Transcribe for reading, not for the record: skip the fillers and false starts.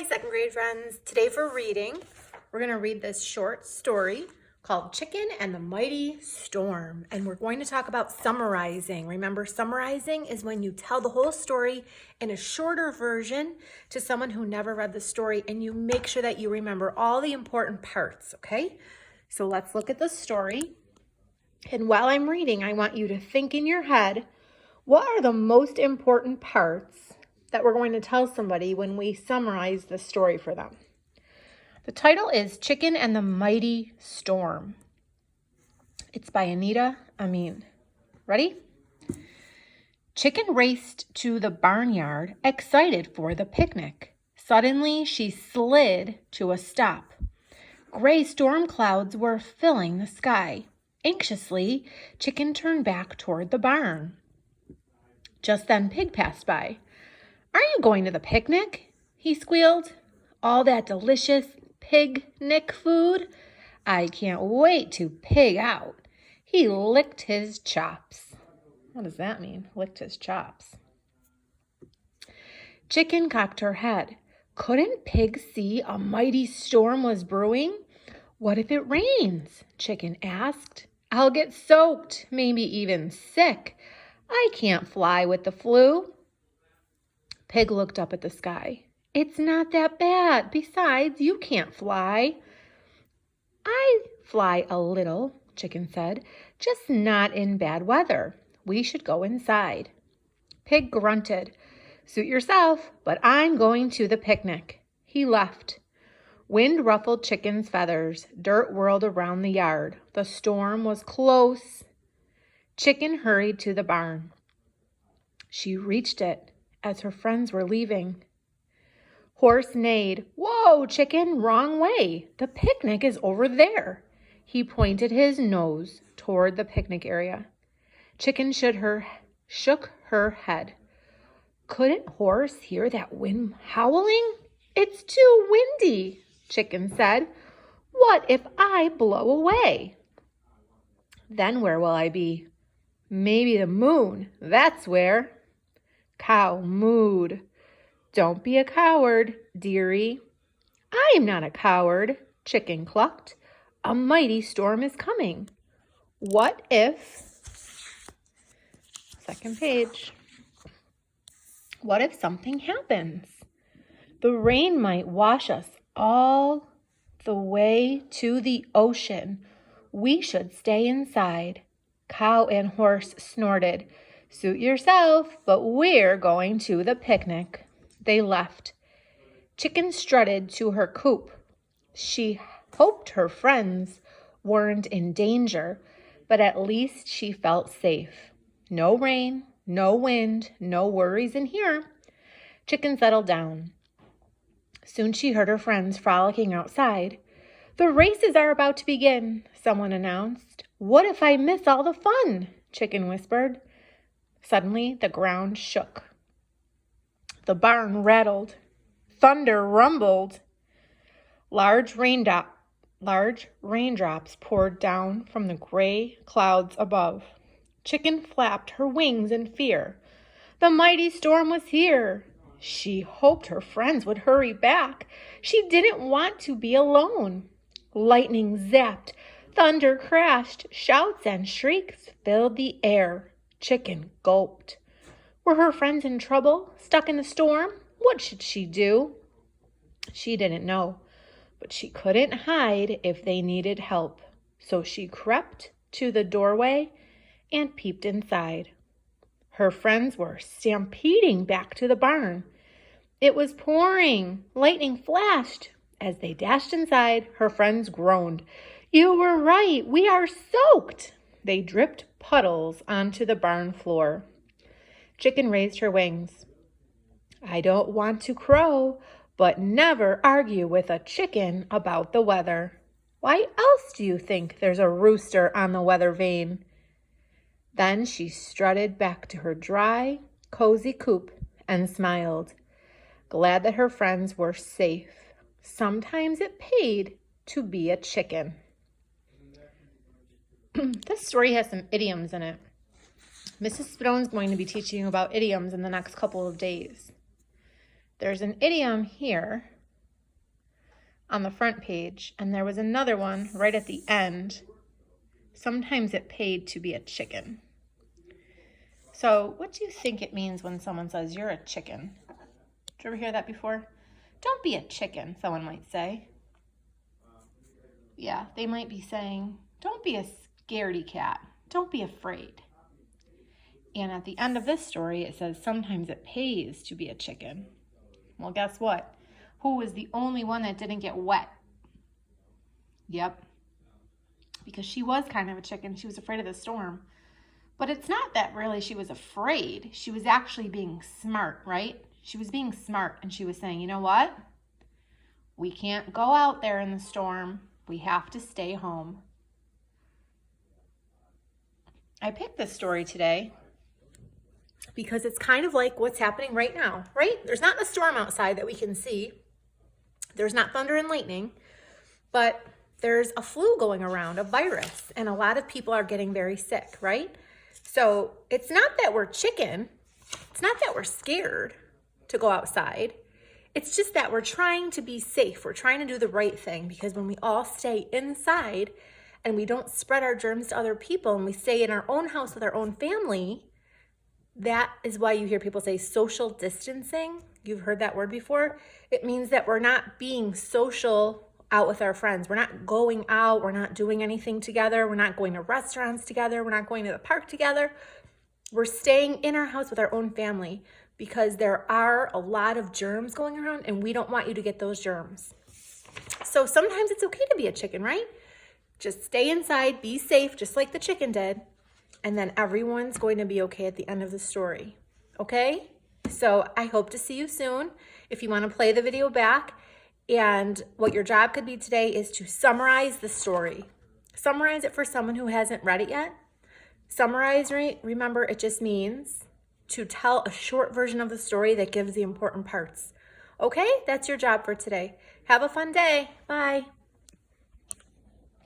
second grade friends. Today for reading, we're going to read this short story called Chicken and the Mighty Storm. And we're going to talk about summarizing. Remember, summarizing is when you tell the whole story in a shorter version to someone who never read the story, and you make sure that you remember all the important parts, okay? So let's look at the story. And while I'm reading, I want you to think in your head, what are the most important parts that we're going to tell somebody when we summarize the story for them? The title is Chicken and the Mighty Storm. It's by Anita Amin. Ready? Chicken raced to the barnyard, excited for the picnic. Suddenly, she slid to a stop. Gray storm clouds were filling the sky. Anxiously, Chicken turned back toward the barn. Just then, Pig passed by. "Are you going to the picnic?" he squealed. "All that delicious picnic food? I can't wait to pig out." He licked his chops. What does that mean, licked his chops? Chicken cocked her head. Couldn't Pig see a mighty storm was brewing? "What if it rains?" Chicken asked. "I'll get soaked, maybe even sick. I can't fly with the flu." Pig looked up at the sky. "It's not that bad. Besides, you can't fly." "I fly a little," Chicken said, "just not in bad weather. We should go inside." Pig grunted. "Suit yourself, but I'm going to the picnic." He left. Wind ruffled Chicken's feathers. Dirt whirled around the yard. The storm was close. Chicken hurried to the barn. She reached it as her friends were leaving. Horse neighed. "Whoa, Chicken, wrong way. The picnic is over there." He pointed his nose toward the picnic area. Chicken shook her head. "Couldn't Horse hear that wind howling?" "It's too windy," Chicken said. "What if I blow away?" "Then where will I be?" "Maybe the moon. That's where." Cow mooed. "Don't be a coward, dearie." "I'm not a coward," Chicken clucked. "A mighty storm is coming. What if..." Second page. "What if something happens? The rain might wash us all the way to the ocean. We should stay inside." Cow and Horse snorted. "Suit yourself, but we're going to the picnic." They left. Chicken strutted to her coop. She hoped her friends weren't in danger, but at least she felt safe. No rain, no wind, no worries in here. Chicken settled down. Soon she heard her friends frolicking outside. "The races are about to begin," someone announced. "What if I miss all the fun?" Chicken whispered. Suddenly, the ground shook. The barn rattled. Thunder rumbled. Large raindrops poured down from the gray clouds above. Chicken flapped her wings in fear. The mighty storm was here. She hoped her friends would hurry back. She didn't want to be alone. Lightning zapped. Thunder crashed. Shouts and shrieks filled the air. Chicken gulped. Were her friends in trouble? Stuck in a storm? What should she do? She didn't know, but she couldn't hide if they needed help. So she crept to the doorway and peeped inside. Her friends were stampeding back to the barn. It was pouring. Lightning flashed. As they dashed inside, her friends groaned. "You were right. We are soaked." They dripped puddles onto the barn floor. Chicken raised her wings. "I don't want to crow, but never argue with a chicken about the weather. Why else do you think there's a rooster on the weather vane?" Then she strutted back to her dry, cozy coop and smiled, glad that her friends were safe. Sometimes it paid to be a chicken. This story has some idioms in it. Mrs. Stone's going to be teaching you about idioms in the next couple of days. There's an idiom here on the front page, and there was another one right at the end. Sometimes it paid to be a chicken. So what do you think it means when someone says you're a chicken? Did you ever hear that before? Don't be a chicken, someone might say. Yeah, they might be saying, don't be a scaredy cat. Don't be afraid. And at the end of this story, it says sometimes it pays to be a chicken. Well, guess what? Who was the only one that didn't get wet? Yep. Because she was kind of a chicken. She was afraid of the storm. But it's not that really she was afraid. She was actually being smart, right? She was being smart, and she was saying, you know what? We can't go out there in the storm. We have to stay home. I picked this story today because it's kind of like what's happening right now, right? There's not a storm outside that we can see. There's not thunder and lightning, but there's a flu going around, a virus, and a lot of people are getting very sick, right? So it's not that we're chicken. It's not that we're scared to go outside. It's just that we're trying to be safe. We're trying to do the right thing, because when we all stay inside and we don't spread our germs to other people and we stay in our own house with our own family, that is why you hear people say social distancing. You've heard that word before. It means that we're not being social out with our friends. We're not going out. We're not doing anything together. We're not going to restaurants together. We're not going to the park together. We're staying in our house with our own family, because there are a lot of germs going around and we don't want you to get those germs. So sometimes it's okay to be a chicken, right? Just stay inside, be safe, just like the chicken did, and then everyone's going to be okay at the end of the story, okay? So I hope to see you soon. If you want to play the video back, and what your job could be today is to summarize the story. Summarize it for someone who hasn't read it yet. Summarize, remember, it just means to tell a short version of the story that gives the important parts. Okay, that's your job for today. Have a fun day. Bye.